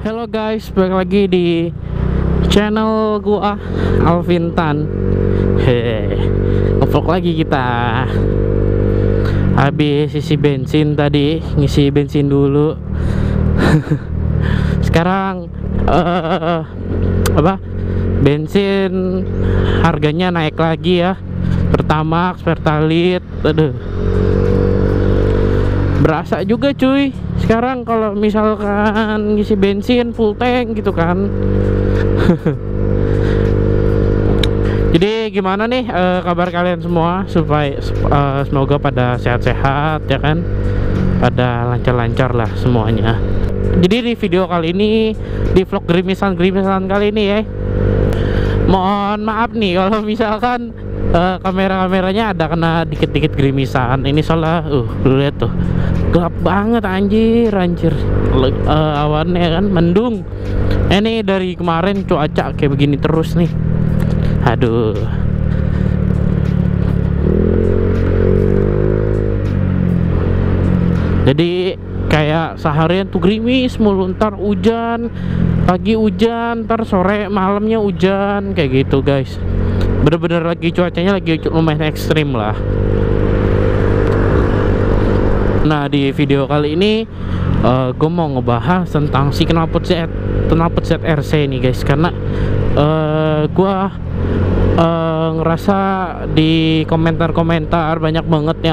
Halo guys, balik lagi di channel gua Alvin Tan. Ngevlog lagi kita. Habis isi bensin tadi, ngisi bensin dulu. Sekarang bensin harganya naik lagi ya. Pertamax, Pertalite, aduh. Berasa juga cuy. Sekarang kalau misalkan ngisi bensin full tank gitu kan. Jadi gimana nih kabar kalian semua, supaya semoga pada sehat-sehat ya kan, pada lancar-lancar lah semuanya. Jadi di video kali ini, di vlog gerimisan kali ini ya, mohon maaf nih kalau misalkan kameranya ada kena dikit-dikit gerimisan. Ini soalnya lu lihat tuh, gelap banget anjir. Awannya kan mendung. Ini dari kemarin cuaca kayak begini terus nih. Aduh. Jadi kayak seharian tuh gerimis mulu, ntar hujan, pagi hujan, ntar sore malamnya hujan, kayak gitu guys. Bener-bener lagi cuacanya lagi lumayan ekstrim lah. Nah di video kali ini gue mau ngebahas tentang si knalpot ZRC ini guys, karena gue ngerasa di komentar-komentar banyak banget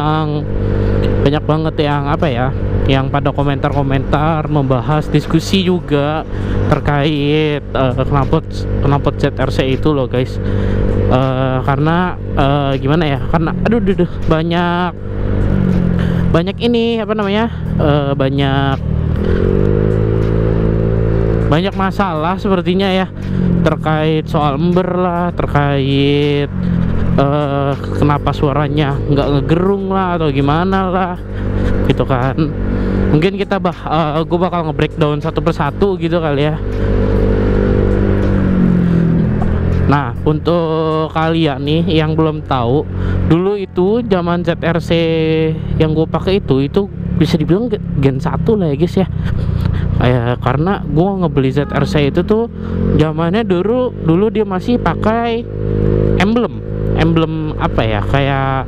yang apa ya, yang pada komentar-komentar membahas, diskusi juga terkait knalpot ZRC itu loh guys. Karena gimana ya, karena aduh banyak ini apa namanya, banyak masalah sepertinya ya, terkait soal ember lah, terkait kenapa suaranya nggak ngegerung lah atau gimana lah gitu kan. Mungkin kita gue bakal nge-breakdown satu persatu gitu kali ya. Nah untuk kalian nih yang belum tahu, dulu itu zaman ZRC yang gue pakai itu bisa dibilang gen 1 lah ya guys ya. Karena gue ngebeli ZRC itu tuh zamannya dulu dia masih pakai emblem apa ya, kayak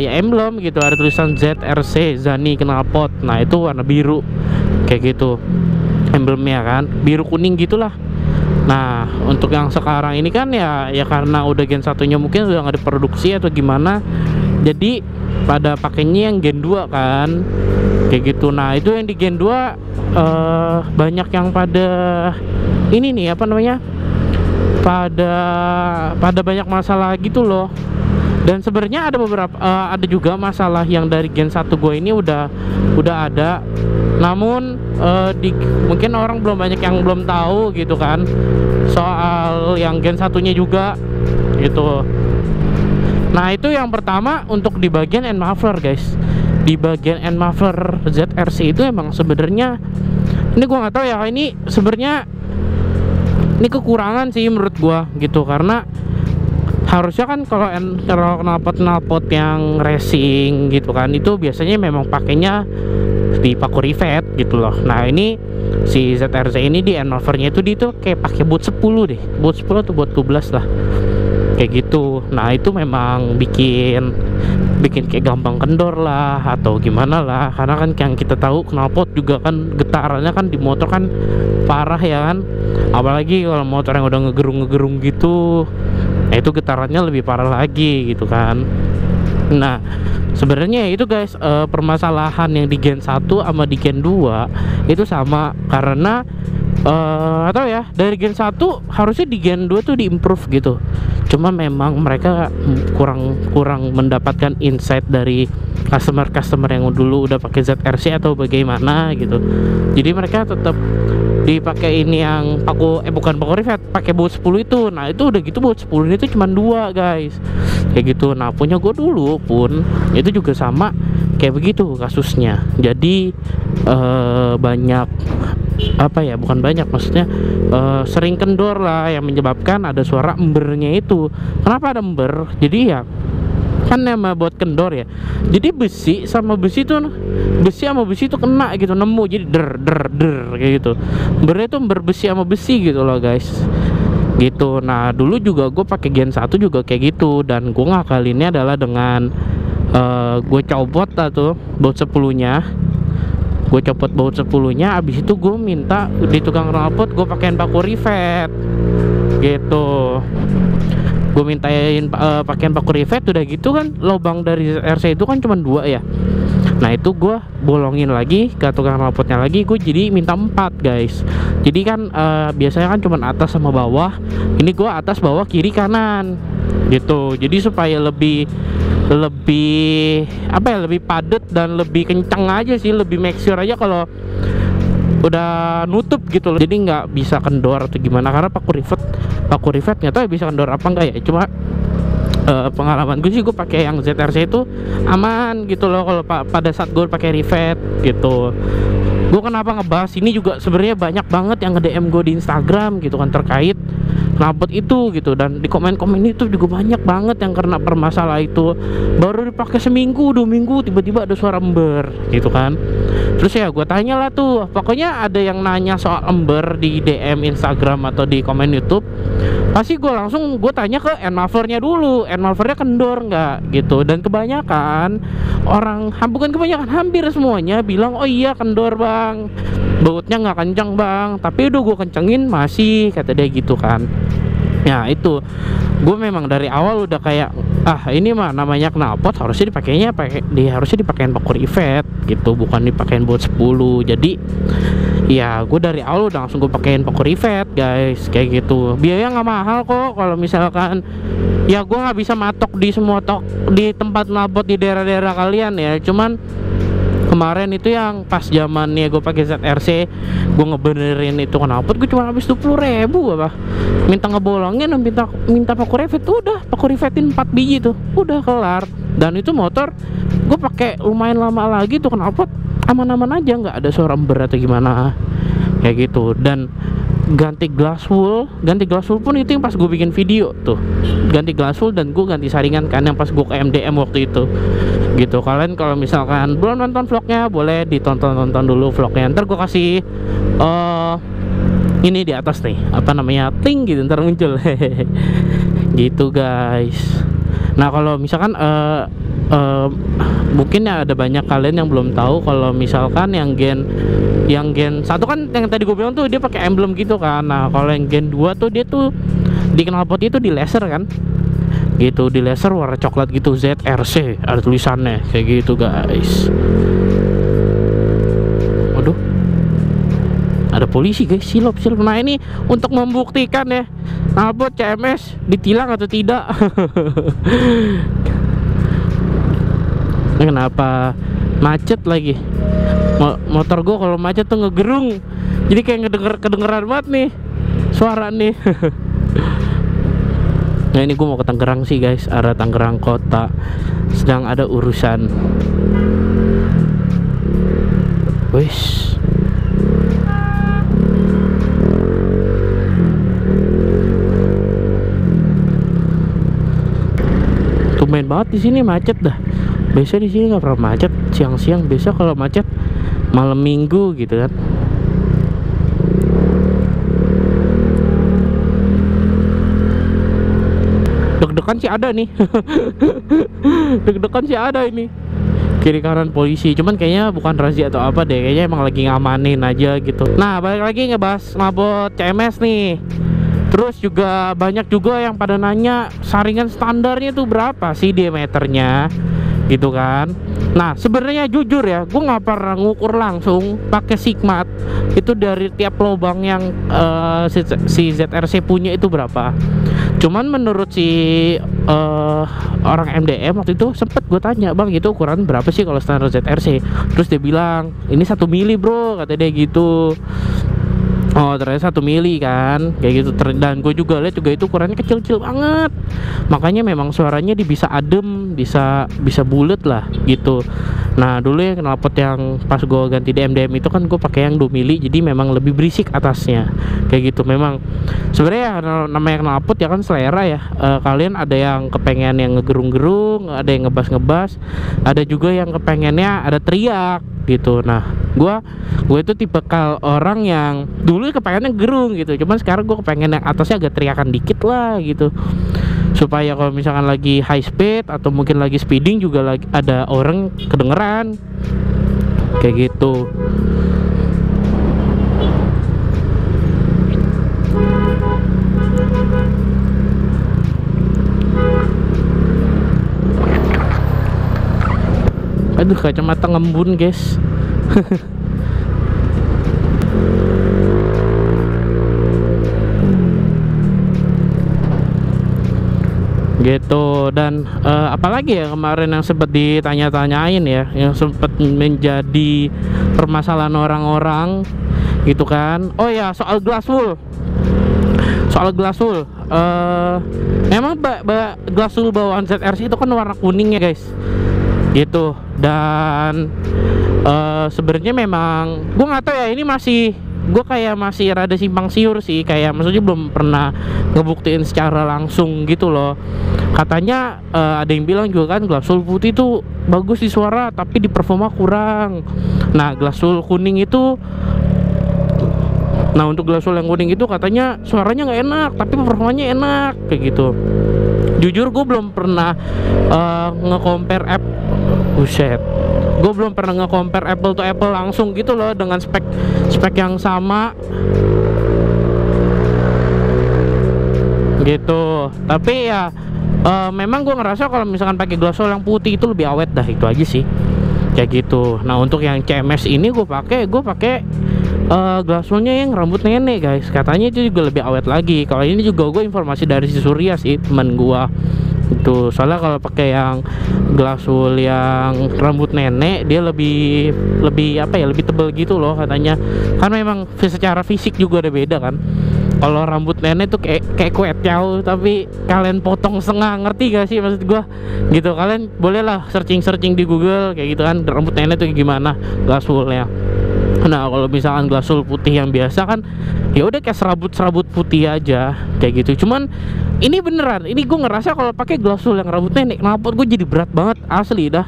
ya emblem gitu, ada tulisan ZRC Zani knalpot. Nah itu warna biru kayak gitu emblemnya kan, biru kuning gitulah. Nah untuk yang sekarang ini kan ya karena udah gen satunya mungkin udah nggak diproduksi atau gimana, jadi pada pakainya yang gen 2 kan kayak gitu. Nah itu yang di gen 2 banyak yang pada ini nih apa namanya, pada banyak masalah gitu loh. Dan sebenarnya ada beberapa ada juga masalah yang dari gen 1 gue ini udah ada, namun mungkin orang banyak yang belum tahu gitu kan soal yang gen satunya juga gitu. Nah itu yang pertama untuk di bagian end muffler guys. Di bagian end muffler ZRC itu emang sebenarnya, ini gua nggak tahu ya, ini sebenarnya ini kekurangan sih menurut gua gitu, karena harusnya kan kalau knalpot yang racing gitu kan, itu biasanya memang pakainya di paku rivet gitu loh. Nah ini si ZRC ini di end mufflernya itu kayak pakai boot 10 deh, boot 10 atau boot 12 lah kayak gitu. Nah itu memang bikin kayak gampang kendor lah atau gimana lah, karena kan yang kita tahu knalpot juga kan getarannya kan di motor kan parah ya kan, apalagi kalau motor yang udah ngegerung gitu, nah itu getarannya lebih parah lagi gitu kan. Nah sebenarnya itu guys, permasalahan yang di gen 1 sama di gen 2 itu sama, karena atau ya dari gen 1 harusnya di gen 2 tuh diimprove gitu. Cuma memang mereka kurang mendapatkan insight dari customer yang dulu udah pakai ZRC atau bagaimana gitu. Jadi mereka tetap dipakai ini yang bukan paku rivet, pakai boot 10 itu. Nah itu udah gitu boot 10 itu cuma 2 guys kayak gitu. Nah punya gue dulu pun itu juga sama kayak begitu kasusnya. Jadi banyak apa ya, bukan banyak, maksudnya sering kendor lah, yang menyebabkan ada suara embernya itu. Kenapa ada ember? Jadi ya kan nama buat kendor ya, jadi besi sama besi tuh kena gitu, nemu jadi der kayak gitu, berarti itu berbesi sama besi gitu loh guys gitu. Nah dulu juga gue pakai Gen 1 juga kayak gitu, dan gue ngakalinnya adalah dengan gue copot lah tuh baut 10-nya, abis itu gue minta di tukang knalpot gue pakein paku rivet gitu. Gue mintain pakaian paku rivet, udah gitu kan lubang dari RC itu kan cuma 2 ya. Nah itu gue bolongin lagi ke tukang knalpotnya lagi, gue jadi minta 4 guys. Jadi kan biasanya kan cuma atas sama bawah, ini gue atas bawah kiri kanan gitu. Jadi supaya lebih apa ya, lebih padat dan lebih kencang aja sih, lebih make sure aja kalau udah nutup gitu loh, jadi nggak bisa kendor atau gimana. Karena paku rivet nggak tahu ya bisa kendor apa enggak ya, cuma pengalaman gue sih gue pakai yang ZRC itu aman gitu loh kalau pada saat gue pakai rivet gitu. Gue kenapa ngebahas ini juga sebenarnya banyak banget yang nge-DM gue di Instagram gitu kan terkait knalpot itu gitu, dan di komen-komen itu juga banyak banget yang karena permasalah itu baru dipakai seminggu 2 minggu tiba-tiba ada suara ember gitu kan. Terus ya gue tanya lah tuh, pokoknya ada yang nanya soal ember di DM Instagram atau di komen YouTube, pasti gue langsung tanya ke end mufflernya dulu, end mufflernya kendor nggak gitu. Dan kebanyakan orang, bukan kebanyakan, hampir semuanya bilang oh iya kendor bang, bautnya nggak kencang bang, tapi udah gue kencengin masih, kata dia gitu kan. Ya itu gue memang dari awal udah kayak ini mah namanya knalpot harusnya dipakein paku rivet gitu, bukan dipakein baut 10. Jadi ya gue dari awal udah langsung gue pakein paku rivet guys kayak gitu. Biaya nggak mahal kok kalau misalkan ya gue nggak bisa matok di semua di tempat knalpot di daerah-daerah kalian ya. Cuman kemarin itu yang pas zamannya gue pakai ZRC, gue ngebenerin itu knalpot gue cuma habis 20.000 apa, minta ngebolongin, minta paku rivet, udah paku rivetin 4 biji tuh udah kelar. Dan itu motor gue pakai lumayan lama lagi tuh knalpot aman-aman aja, nggak ada suara ember atau gimana kayak gitu. Dan ganti glass wool pun itu yang pas gue bikin video tuh, ganti glass wool dan gue ganti saringan kan yang pas gue ke MDM waktu itu gitu. Kalian kalau misalkan belum nonton vlognya boleh ditonton dulu vlognya, ntar gue kasih ini di atas nih apa namanya link gitu, ntar muncul gitu guys. Nah kalau misalkan mungkin ya ada banyak kalian yang belum tahu kalau misalkan yang Gen 1 kan yang tadi gue bilang tuh dia pakai emblem gitu kan. Nah kalau yang Gen 2 tuh dia tuh di knalpot itu di laser kan gitu, di laser warna coklat gitu, ZRC ada tulisannya kayak gitu guys. Waduh, ada polisi guys, silop. Nah ini untuk membuktikan ya knalpot CMS ditilang atau tidak. Kenapa macet lagi? Motor gue kalau macet tuh ngegerung, jadi kayak kedengeran banget nih suara nih. Nah ini gue mau ke Tangerang sih guys, arah Tangerang kota, sedang ada urusan. Wis, tumben banget di sini macet dah. Biasa di sini nggak pernah macet siang-siang, biasa kalau macet malam minggu gitu kan. Deg-degan sih ada nih. Deg-degan sih ada ini, kiri kanan polisi, cuman kayaknya bukan razia atau apa deh, kayaknya emang lagi ngamanin aja gitu. Nah balik lagi ngebahas knalpot CMS nih. Terus juga banyak juga yang pada nanya saringan standarnya tuh berapa sih diameternya gitu kan. Nah sebenarnya jujur ya, gue nggak pernah ngukur langsung pakai Sigmat itu dari tiap lubang yang si ZRC punya itu berapa. Cuman menurut si orang MDM waktu itu sempet gue tanya, bang itu ukuran berapa sih kalau standar ZRC? Terus dia bilang ini 1 mili bro, kata dia gitu. Oh ternyata 1 mili kan kayak gitu. Dan gue juga lihat juga itu ukurannya kecil-kecil banget, makanya memang suaranya bisa adem, bisa bulat lah gitu. Nah dulu ya knalpot yang pas gue ganti DM itu kan gue pakai yang 2 mili, jadi memang lebih berisik atasnya kayak gitu. Memang sebenarnya namanya knalpot ya kan selera ya. Kalian ada yang kepengen yang ngegerung-gerung, ada yang ngebas-ngebas, ada juga yang kepengennya ada teriak gitu. Nah gue itu tipe orang yang dulu kepengennya gerung gitu, cuman sekarang gue kepengen yang atasnya agak teriakan dikit lah gitu, supaya kalau misalkan lagi high speed atau mungkin lagi speeding juga lagi ada orang kedengeran kayak gitu. Aduh, kacamata ngembun guys. Gitu. Dan apalagi ya kemarin yang sempat ditanya-tanyain ya, yang sempat menjadi permasalahan orang-orang gitu kan. Oh ya, soal Glasswool. Memang Glasswool bawaan ZRC itu kan warna kuning ya guys gitu. Dan sebenarnya memang gue nggak tahu ya, ini gue kayak masih rada simpang siur sih, kayak maksudnya belum pernah ngebuktiin secara langsung gitu loh. Katanya ada yang bilang juga kan Glasswool putih itu bagus di suara tapi di performa kurang. Nah Glasswool kuning itu, nah untuk Glasswool yang kuning itu katanya suaranya nggak enak tapi performanya enak kayak gitu. Jujur gue belum pernah nge-compare gue belum pernah nge-compare apple to apple langsung gitu loh dengan spek yang sama gitu. Tapi ya memang gue ngerasa kalau misalkan pakai Glasswool yang putih itu lebih awet dah, itu aja sih kayak gitu. Nah untuk yang CMS ini gue pakai Glasswoolnya yang rambut nenek guys, katanya itu juga lebih awet lagi. Kalau ini juga gue informasi dari si Surya sih, teman gue itu. Soalnya kalau pakai yang Glasswool yang rambut nenek dia lebih apa ya, lebih tebal gitu loh katanya. Kan memang secara fisik juga ada beda kan. Kalau rambut nenek tuh kayak kue tiaw tapi kalian potong setengah, ngerti gak sih maksud gua gitu. Kalian bolehlah searching di Google kayak gitu kan, rambut nenek tuh gimana Glasswoolnya. Nah kalau misalkan Glasswool putih yang biasa kan ya udah kayak serabut putih aja kayak gitu. Cuman ini beneran, ini gue ngerasa kalau pakai Glasswool yang rambut nenek knalpot gue jadi berat banget asli dah.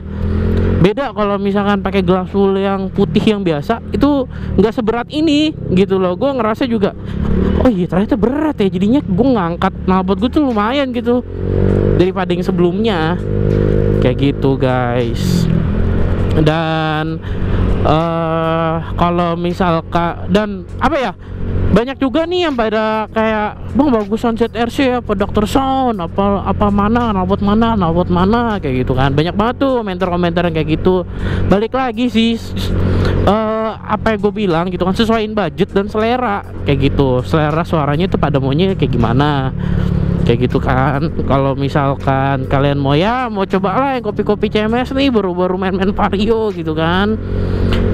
Beda kalau misalkan pakai Glasswool yang putih yang biasa itu nggak seberat ini gitu loh. Gue ngerasa juga, oh iya ternyata berat ya, jadinya gue ngangkat knalpot gue tuh lumayan gitu daripada yang sebelumnya kayak gitu guys. Dan kalau misalkan dan apa ya, banyak juga nih yang pada kayak bang bagusan ZRC apa Dr. Sound apa mana knalpot mana kayak gitu kan. Banyak banget tuh komentar yang kayak gitu. Balik lagi sih apa yang gue bilang gitu kan, sesuaiin budget dan selera kayak gitu. Selera suaranya tuh pada maunya kayak gimana kayak gitu kan. Kalau misalkan kalian mau coba lah yang kopi-kopi CMS nih, baru main Vario gitu kan,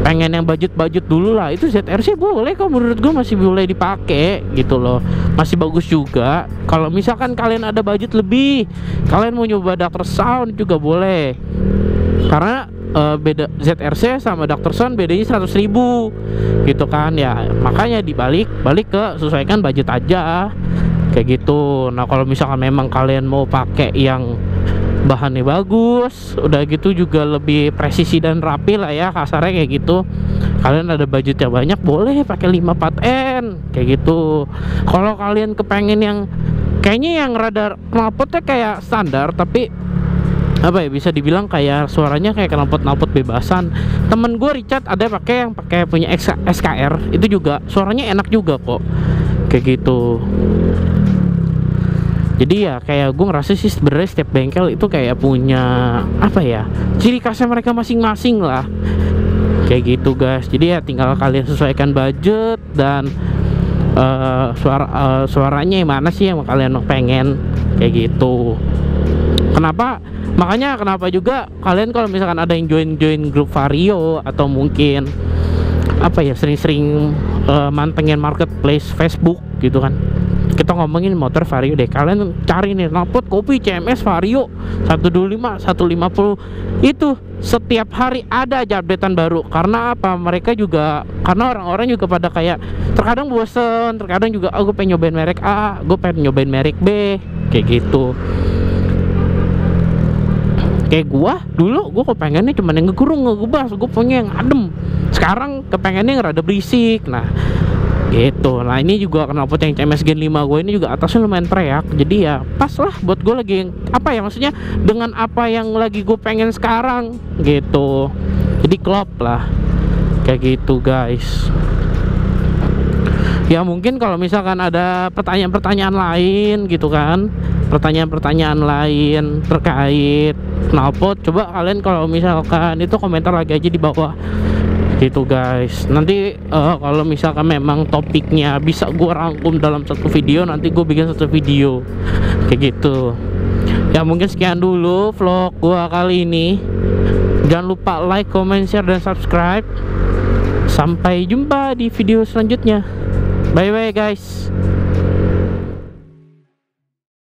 pengen yang budget dulu lah, itu ZRC boleh kok, menurut gue masih boleh dipakai gitu loh, masih bagus juga. Kalau misalkan kalian ada budget lebih, kalian mau nyoba Dr. Sound juga boleh, karena beda ZRC sama Dr. Sound bedanya 100.000 gitu kan ya. Makanya balik ke sesuaikan budget aja kayak gitu. Nah kalau misalkan memang kalian mau pakai yang bahannya bagus, udah gitu juga lebih presisi dan rapi lah ya kasarnya kayak gitu, kalian ada budgetnya banyak, boleh pakai 54N kayak gitu. Kalau kalian kepengen yang kayaknya yang rada knalpotnya kayak standar tapi apa ya, bisa dibilang kayak suaranya kayak knalpot bebasan, temen gue Richard ada yang pakai punya SKR, itu juga suaranya enak juga kok kayak gitu. Jadi ya kayak gue ngerasa sih sebenarnya setiap bengkel itu kayak punya apa ya, ciri khasnya mereka masing-masing lah kayak gitu guys. Jadi ya tinggal kalian sesuaikan budget dan suaranya yang mana sih yang kalian pengen kayak gitu. Makanya juga kalian kalau misalkan ada yang join grup Vario atau mungkin apa ya sering-sering mantengin marketplace Facebook gitu kan, kita ngomongin motor Vario deh. Kalian cari nih knalpot kopi CMS Vario 125, 150 itu setiap hari ada aja updatean baru. Karena apa? Mereka juga, karena orang-orang juga pada kayak terkadang bosen, terkadang juga gue pengen nyobain merek A, gue pengen nyobain merek B, kayak gitu. Kayak gua kepengennya cuman yang ngegurung, ngegebas, gue pengen yang adem. Sekarang kepengennya yang rada berisik. Nah gitu. Nah ini juga knalpot yang CMS Gen 5 gue ini juga atasnya lumayan teriak. Jadi ya pas lah buat gue lagi yang, apa ya, maksudnya dengan apa yang lagi gue pengen sekarang gitu. Jadi klop lah kayak gitu guys. Ya mungkin kalau misalkan ada pertanyaan-pertanyaan lain gitu kan, pertanyaan-pertanyaan lain terkait knalpot, coba kalian kalau misalkan itu komentar lagi aja di bawah gitu guys. Nanti kalau misalkan memang topiknya bisa gue rangkum dalam satu video, nanti gue bikin satu video kayak gitu. Ya mungkin sekian dulu vlog gue kali ini. Jangan lupa like, comment, share, dan subscribe. Sampai jumpa di video selanjutnya. Bye bye guys.